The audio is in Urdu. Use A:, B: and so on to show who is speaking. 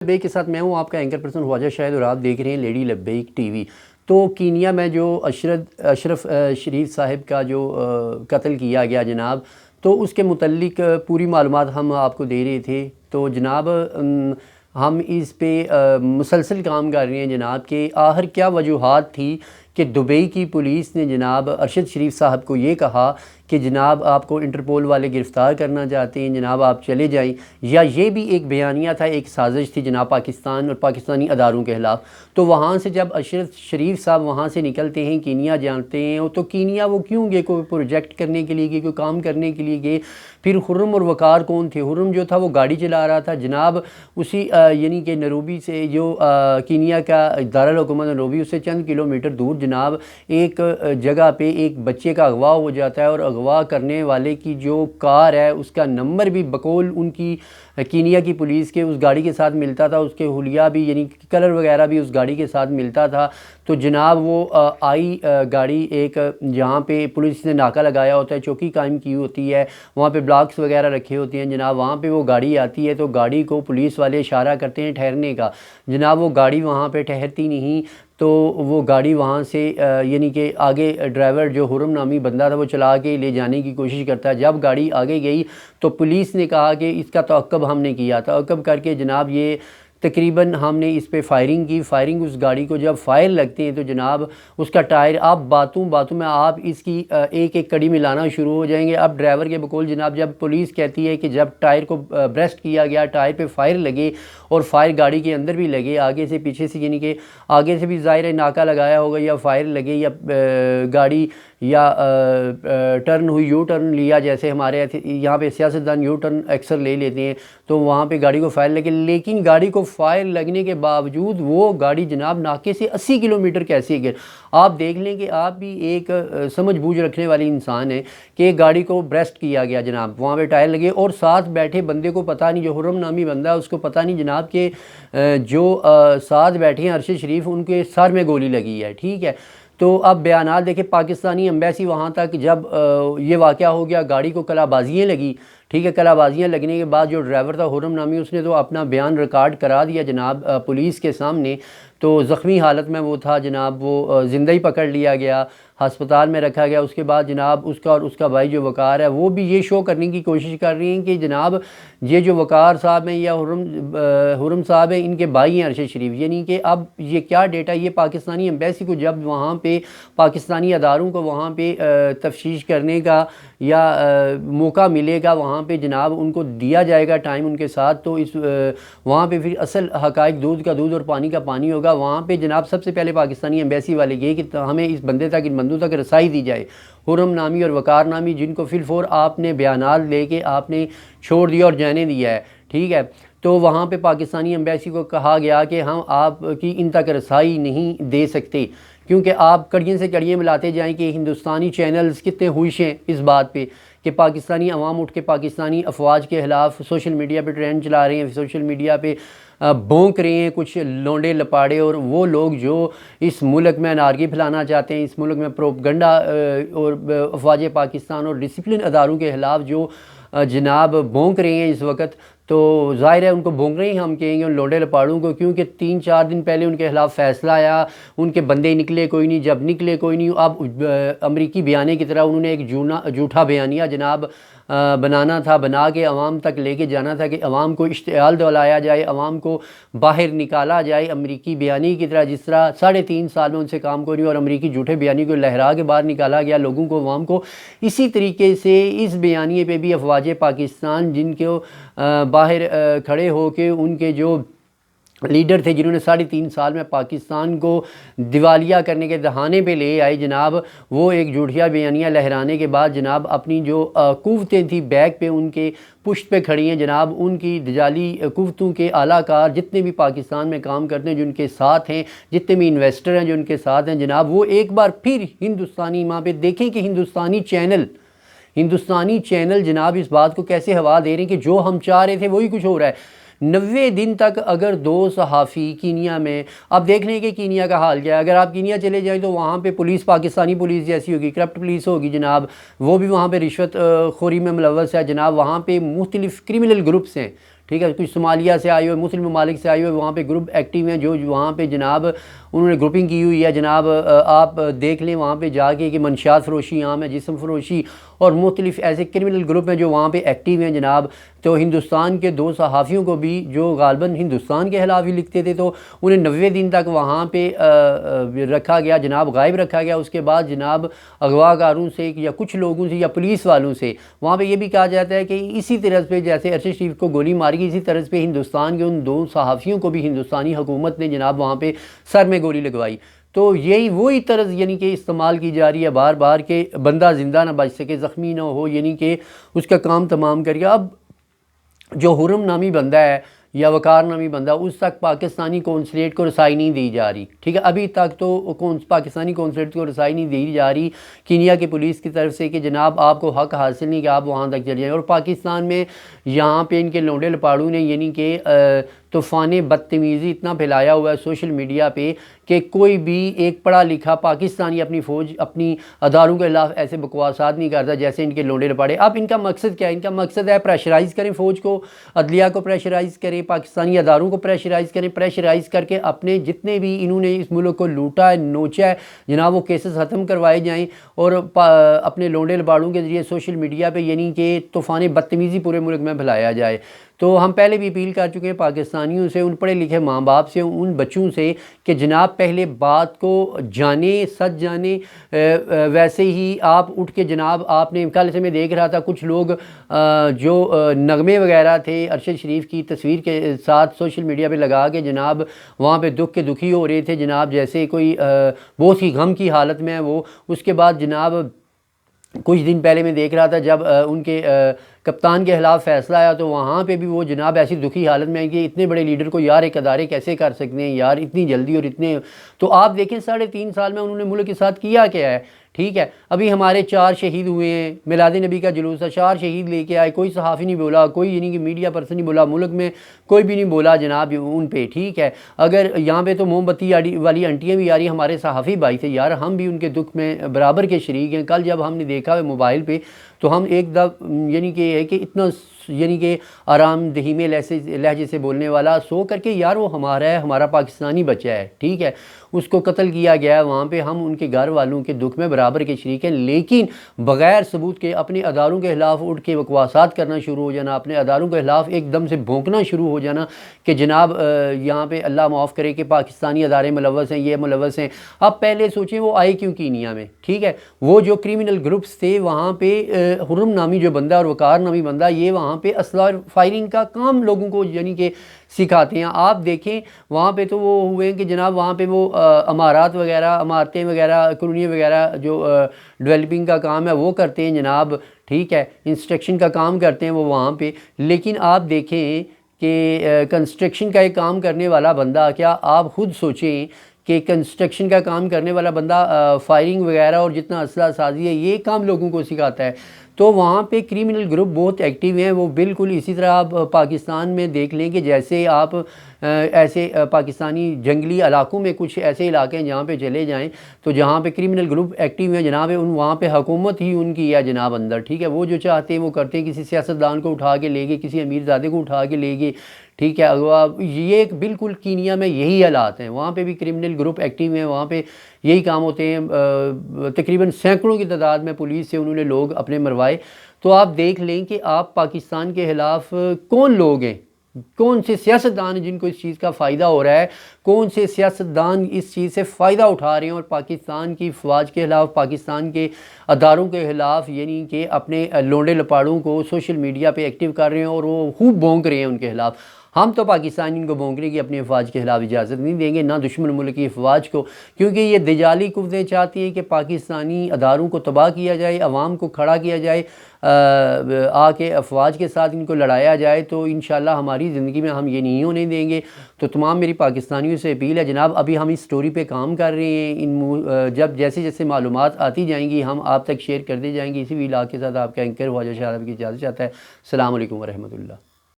A: لبیک کے ساتھ میں ہوں آپ کا اینکر پرسن خواجہ شاہد اور آپ دیکھ رہے ہیں لیڈی لبیک ٹی وی۔ تو کینیا میں جو اشرف شریف صاحب کا جو قتل کیا گیا جناب، تو اس کے متعلق پوری معلومات ہم آپ کو دے رہے تھے۔ تو جناب ہم اس پہ مسلسل کام کر رہے ہیں جناب کہ آخر کیا وجوہات تھی کہ دبئی کی پولیس نے جناب ارشد شریف صاحب کو یہ کہا کہ جناب آپ کو انٹرپول والے گرفتار کرنا چاہتے ہیں، جناب آپ چلے جائیں، یا یہ بھی ایک بیانیہ تھا، ایک سازش تھی جناب پاکستان اور پاکستانی اداروں کے خلاف۔ تو وہاں سے جب ارشد شریف صاحب وہاں سے نکلتے ہیں، کینیا جانتے ہیں، تو کینیا وہ کیوں گئے؟ کوئی پروجیکٹ کرنے کے لیے گئے، کوئی کام کرنے کے لیے گئے۔ پھر خرم اور وقار کون تھے؟ خرم جو تھا وہ گاڑی چلا رہا تھا جناب، اسی یعنی کہ نروبی سے جو کینیا کا دارالحکومت نروبی، اس سے چند کلومیٹر دور جناب ایک جگہ پہ ایک بچے کا اغوا ہو جاتا ہے، اور اغوا کرنے والے کی جو کار ہے اس کا نمبر بھی بقول ان کی کینیا کی پولیس کے اس گاڑی کے ساتھ ملتا تھا، اس کے حلیہ بھی یعنی کلر وغیرہ بھی اس گاڑی کے ساتھ ملتا تھا۔ تو جناب وہ آئی گاڑی ایک جہاں پہ پولیس نے ناکہ لگایا ہوتا ہے، چوکی قائم کی ہوتی ہے، وہاں پہ بلاکس وغیرہ رکھے ہوتے ہیں جناب، وہاں پہ وہ گاڑی آتی ہے تو گاڑی کو پولیس والے اشارہ کرتے ہیں ٹھہرنے کا، جناب وہ گاڑی وہاں پہ ٹھہرتی نہیں، تو وہ گاڑی وہاں سے یعنی کہ آگے ڈرائیور جو خرم نامی بندہ تھا وہ چلا کے لے جانے کی کوشش کرتا ہے۔ جب گاڑی آگے گئی تو پولیس نے کہا کہ اس کا تعاقب ہم نے کیا، تعاقب کر کے جناب یہ تقریباً ہم نے اس پہ فائرنگ کی، فائرنگ اس گاڑی کو جب فائر لگتے ہیں تو جناب اس کا ٹائر، آپ باتوں میں آپ اس کی ایک ایک کڑی ملانا شروع ہو جائیں گے۔ اب ڈرائیور کے بقول جناب جب پولیس کہتی ہے کہ جب ٹائر کو بریسٹ کیا گیا، ٹائر پہ فائر لگے اور فائر گاڑی کے اندر بھی لگے، آگے سے پیچھے سے، یعنی کہ آگے سے بھی ظاہر ہے ناکہ لگایا ہوگا یا فائر لگے یا گاڑی یا ٹرن ہوئی، یو ٹرن لیا، جیسے ہمارے یہاں پہ سیاستدان یو ٹرن اکثر لے لیتے ہیں، تو وہاں پہ گاڑی کو فائر لگے، لیکن گاڑی کو فائر لگنے کے باوجود وہ گاڑی جناب ناکے سے 80 کلومیٹر کیسے گئے؟ آپ دیکھ لیں کہ آپ بھی ایک سمجھ بوجھ رکھنے والی انسان ہیں کہ ایک گاڑی کو بریسٹ کیا گیا جناب، وہاں پہ ٹائر لگے اور ساتھ بیٹھے بندے کو پتہ نہیں، جو خرم نامی بندہ ہے اس کو پتہ نہیں جناب کہ جو ساتھ بیٹھے ہیں ارشد شریف، ان کے سر میں گولی لگی ہے، ٹھیک ہے۔ تو اب بیانات دیکھیں، پاکستانی ایمبیسی وہاں تک جب یہ واقعہ ہو گیا، گاڑی کو کلا بازیاں لگی، ٹھیک ہے، کلا بازیاں لگنے کے بعد جو ڈرائیور تھا خرم نامی، اس نے تو اپنا بیان ریکارڈ کرا دیا جناب پولیس کے سامنے، تو زخمی حالت میں وہ تھا جناب، وہ زندہ ہی پکڑ لیا گیا، ہسپتال میں رکھا گیا۔ اس کے بعد جناب اس کا اور اس کا بھائی جو وقار ہے وہ بھی یہ شو کرنے کی کوشش کر رہی ہیں کہ جناب یہ جو وقار صاحب ہیں یا خرم صاحب ہیں، ان کے بھائی ہیں ارشد شریف، یعنی کہ اب یہ کیا ڈیٹا، یہ پاکستانی ایمبیسی کو جب وہاں پہ پاکستانی اداروں کو وہاں پہ تفتیش کرنے کا یا موقع ملے گا، وہاں پہ جناب ان کو دیا جائے گا ٹائم ان کے ساتھ، تو اس وہاں پہ پھر اصل حقائق دودھ کا دودھ اور پانی کا پانی ہوگا۔ وہاں پہ جناب سب سے پہلے پاکستانی ایمبیسی والے یہ کہ ہمیں اس بندے تک، ان بندوں تک رسائی دی جائے، خرم نامی اور وقار نامی، جن کو فی الفور آپ نے بیانات لے کے آپ نے چھوڑ دیا اور جانے دیا ہے، ٹھیک ہے۔ تو وہاں پہ پاکستانی ایمبیسی کو کہا گیا کہ ہم آپ کی ان تک رسائی نہیں دے سکتے، کیونکہ آپ کڑیاں سے کڑیاں ملاتے جائیں کہ ہندوستانی چینلز کتنے ہوش ہیں اس بات پہ کہ پاکستانی عوام اٹھ کے پاکستانی افواج کے خلاف سوشل میڈیا پہ ٹرینڈ چلا رہے ہیں، سوشل میڈیا پہ بونک رہے ہیں کچھ لونڈے لپاڑے، اور وہ لوگ جو اس ملک میں انارکی پھیلانا چاہتے ہیں، اس ملک میں پروپگنڈا اور افواج پاکستان اور ڈسپلن اداروں کے خلاف جو جناب بونک رہے ہیں اس وقت، تو ظاہر ہے ان کو بونک رہے ہیں، ہم کہیں گے ان لونڈے لپاڑوں کو، کیونکہ 3-4 دن پہلے ان کے خلاف فیصلہ آیا، ان کے بندے نکلے کوئی نہیں، جب نکلے کوئی نہیں، اب امریکی بیانے کی طرح انہوں نے ایک جھوٹا بیانیہ جناب بنانا تھا، بنا کے عوام تک لے کے جانا تھا کہ عوام کو اشتعال دلایا جائے، عوام کو باہر نکالا جائے امریکی بیانی کی طرح، جس طرح 3.5 سال میں ان سے کام کوئی نہیں اور امریکی جھوٹے بیانی کو لہرا کے باہر نکالا گیا لوگوں کو، عوام کو۔ اسی طریقے سے اس بیانیے پہ بھی افواج پاکستان جن کو باہر کھڑے ہو کے ان کے جو لیڈر تھے جنہوں نے 3.5 سال میں پاکستان کو دیوالیہ کرنے کے دہانے پہ لے آئے جناب، وہ ایک جھوٹیا بیانیہ لہرانے کے بعد جناب اپنی جو قوتیں تھیں بیک پہ ان کے پشت پہ کھڑی ہیں جناب، ان کی دجالی قوتوں کے اعلیٰ کار جتنے بھی پاکستان میں کام کرتے ہیں، جو ان کے ساتھ ہیں، جتنے بھی انویسٹر ہیں جو ان کے ساتھ ہیں جناب، وہ ایک بار پھر ہندوستانی وہاں پہ دیکھیں کہ ہندوستانی چینل جناب اس بات کو کیسے ہوا دے رہے ہیں کہ جو ہم چاہ رہے تھے وہی کچھ ہو رہا ہے۔ 90 دن تک اگر 2 صحافی کینیا میں، اب دیکھ لیں کہ کینیا کا حال کیا ہے، اگر آپ کینیا چلے جائیں تو وہاں پہ پولیس پاکستانی پولیس جیسی ہوگی، کرپٹ پولیس ہوگی جناب، وہ بھی وہاں پہ رشوت خوری میں ملوث ہے جناب، وہاں پہ مختلف کرمنل گروپس ہیں، ٹھیک ہے، کچھ صومالیہ سے آئے ہوئے، مسلم ممالک سے آئے ہوئے وہاں پہ گروپ ایکٹیو ہیں، جو وہاں پہ جناب انہوں نے گروپنگ کی ہوئی ہے جناب، آپ دیکھ لیں وہاں پہ جا کے کہ منشیات فروشی عام ہے، جسم فروشی اور مختلف ایسے کرمنل گروپ ہیں جو وہاں پہ ایکٹیو ہیں جناب۔ تو ہندوستان کے 2 صحافیوں کو بھی جو غالباً ہندوستان کے خلاف ہی لکھتے تھے، تو انہیں 90 دن تک وہاں پہ رکھا گیا جناب، غائب رکھا گیا۔ اس کے بعد جناب اغوا کاروں سے یا کچھ لوگوں سے یا پولیس والوں سے وہاں پہ یہ بھی کہا جاتا ہے کہ اسی طرز پہ جیسے ارشد شریف کو گولی ماری گئی، اسی طرز پہ ہندوستان کے ان 2 صحافیوں کو بھی ہندوستانی حکومت نے جناب وہاں پہ سر میں گولی لگوائی۔ تو یہی وہی طرز یعنی کہ استعمال کی جا رہی ہے بار بار کہ بندہ زندہ نہ بچ سکے، زخمی نہ ہو، یعنی کہ اس کا کام تمام کر گیا۔ اب جو حرم نامی بندہ ہے یا وقار نامی بندہ، اس تک پاکستانی قونصلیٹ کو رسائی نہیں دی جا رہی، ٹھیک ہے، ابھی تک تو پاکستانی قونصلیٹ کو رسائی نہیں دی جا رہی کینیا کی پولیس کی طرف سے کہ جناب آپ کو حق حاصل نہیں کہ آپ وہاں تک چلے جائیں۔ اور پاکستان میں یہاں پہ ان کے لونڈے لپاڑوں نے یعنی کہ طوفان بدتمیزی اتنا پھیلایا ہوا ہے سوشل میڈیا پہ کہ کوئی بھی ایک پڑھا لکھا پاکستانی اپنی فوج اپنی اداروں کے خلاف ایسے بکواسات نہیں کرتا جیسے ان کے لونڈے لپاڑے۔ اب ان کا مقصد کیا ہے؟ ان کا مقصد ہے پریشرائز کریں فوج کو، عدلیہ کو پریشرائز کریں، پاکستانی اداروں کو پریشرائز کریں، پریشرائز کر کے اپنے جتنے بھی انہوں نے اس ملک کو لوٹا ہے نوچا ہے جناب وہ کیسز ختم کروائے جائیں، اور اپنے لونڈے لپاڑوں کے ذریعے سوشل میڈیا پہ یعنی کہ طوفان بدتمیزی پورے ملک میں پھیلایا جائے۔ تو ہم پہلے بھی اپیل کر چکے ہیں پاکستانیوں سے، ان پڑھے لکھے ماں باپ سے، ان بچوں سے کہ جناب پہلے بات کو جانیں، سچ جانیں۔ ویسے ہی آپ اٹھ کے جناب آپ نے کل سے میں دیکھ رہا تھا کچھ لوگ جو نغمے وغیرہ تھے ارشد شریف کی تصویر کے ساتھ سوشل میڈیا پہ لگا کے جناب وہاں پہ دکھ کے دکھی ہو رہے تھے جناب، جیسے کوئی بہت ہی غم کی حالت میں ہے وہ۔ اس کے بعد جناب کچھ دن پہلے میں دیکھ رہا تھا جب ان کے کپتان کے خلاف فیصلہ آیا تو وہاں پہ بھی وہ جناب ایسی دکھی حالت میں ہے کہ اتنے بڑے لیڈر کو یار ایک ادارے کیسے کر سکتے ہیں یار اتنی جلدی اور اتنے۔ تو آپ دیکھیں 3.5 سال میں انہوں نے ملک کے ساتھ کیا کیا ہے، ٹھیک ہے۔ ابھی ہمارے 4 شہید ہوئے ہیں، میلاد نبی کا جلوس ہے، 4 شہید لے کے آئے، کوئی صحافی نہیں بولا، کوئی یعنی کہ میڈیا پرسن نہیں بولا، ملک میں کوئی بھی نہیں بولا جناب ان پہ، ٹھیک ہے۔ اگر یہاں پہ تو موم بتی والی انٹیاں بھی آ رہی ہیں ہمارے صحافی بھائی سے، یار ہم بھی ان کے دکھ میں برابر کے شریک ہیں۔ کل جب ہم نے دیکھا ہے موبائل پہ تو ہم ایک یعنی کہ ہے کہ اتنا یعنی کہ آرام دہی میں لہجے سے بولنے والا سو کر کے یار وہ ہمارا ہے، ہمارا پاکستانی بچہ ہے، ٹھیک ہے، اس کو قتل کیا گیا ہے وہاں پہ، ہم ان کے گھر والوں کے دکھ میں برابر کے شریک ہیں۔ لیکن بغیر ثبوت کے اپنے اداروں کے خلاف اٹھ کے بکواسات کرنا شروع ہو جانا، اپنے اداروں کے خلاف ایک دم سے بھونکنا شروع ہو جانا کہ جناب یہاں پہ اللہ معاف کرے کہ پاکستانی ادارے ملوث ہیں، یہ ملوث ہیں۔ اب پہلے سوچیں وہ آئے کیوں کینیا میں، ٹھیک ہے، وہ جو کرمنل گروپس تھے وہاں پہ حرم نامی جو بندہ اور وقار نامی بندہ یہ وہاں پہ اسلحہ فائرنگ کا کام لوگوں کو یعنی کہ سکھاتے ہیں۔ آپ دیکھیں وہاں پہ تو وہ ہوئے ہیں کہ جناب وہاں پہ وہ عمارات وغیرہ، عمارتیں وغیرہ، کالونیاں وغیرہ جو ڈیولپنگ کا کام ہے وہ کرتے ہیں جناب، ٹھیک ہے، انسٹرکشن کا کام کرتے ہیں وہ وہاں پہ۔ لیکن آپ دیکھیں کہ کنسٹرکشن کا ایک کام کرنے والا بندہ، کیا آپ خود سوچیں کہ کنسٹرکشن کا کام کرنے والا بندہ فائرنگ وغیرہ اور جتنا اسلحہ سازی ہے یہ کام لوگوں کو سکھاتا ہے؟ تو وہاں پہ کرمنل گروپ بہت ایکٹیو ہیں، وہ بالکل اسی طرح آپ پاکستان میں دیکھ لیں کہ جیسے آپ ایسے پاکستانی جنگلی علاقوں میں کچھ ایسے علاقے ہیں جہاں پہ چلے جائیں تو جہاں پہ کرمنل گروپ ایکٹیو ہیں جناب، وہاں پہ حکومت ہی ان کی ہے جناب اندر، ٹھیک ہے، وہ جو چاہتے ہیں وہ کرتے ہیں، کسی سیاستدان کو اٹھا کے لے گئے، کسی امیر زادے کو اٹھا کے لے گئے، ٹھیک ہے، یہ ایک بالکل کینیا میں یہی حالات ہیں، وہاں پہ بھی کرمنل گروپ ایکٹیو ہیں، وہاں پہ یہی کام ہوتے ہیں، تقریباً سینکڑوں کی تعداد میں پولیس سے انہوں نے لوگ اپنے مروائے۔ تو آپ دیکھ لیں کہ آپ پاکستان کے خلاف کون لوگ ہیں، کون سے سیاستدان ہیں جن کو اس چیز کا فائدہ ہو رہا ہے، کون سے سیاستدان اس چیز سے فائدہ اٹھا رہے ہیں اور پاکستان کی فوج کے خلاف، پاکستان کے اداروں کے خلاف یعنی کہ اپنے لونڈے لپاڑوں کو سوشل میڈیا پہ ایکٹیو کر رہے ہیں اور وہ خوب بھونک رہے ہیں ان کے خلاف۔ ہم تو پاکستانی ان کو بھونکنے کی اپنی افواج کے خلاف اجازت نہیں دیں گے، نہ دشمن ملک کی افواج کو، کیونکہ یہ دجالی قوتیں چاہتی ہیں کہ پاکستانی اداروں کو تباہ کیا جائے، عوام کو کھڑا کیا جائے، آ کے افواج کے ساتھ ان کو لڑایا جائے۔ تو انشاءاللہ ہماری زندگی میں ہم یہ نہیں ہونے دیں گے۔ تو تمام میری پاکستانیوں سے اپیل ہے جناب، ابھی ہم اس سٹوری پہ کام کر رہے ہیں، جب جیسے جیسے معلومات آتی جائیں گی ہم آپ تک شیئر کرتے جائیں گے۔ اسی ویلاگ کے ساتھ آپ کا اینکر خواجہ شاہ صاحب کی اجازت چاہتا ہے۔ السلام علیکم ورحمۃ اللہ۔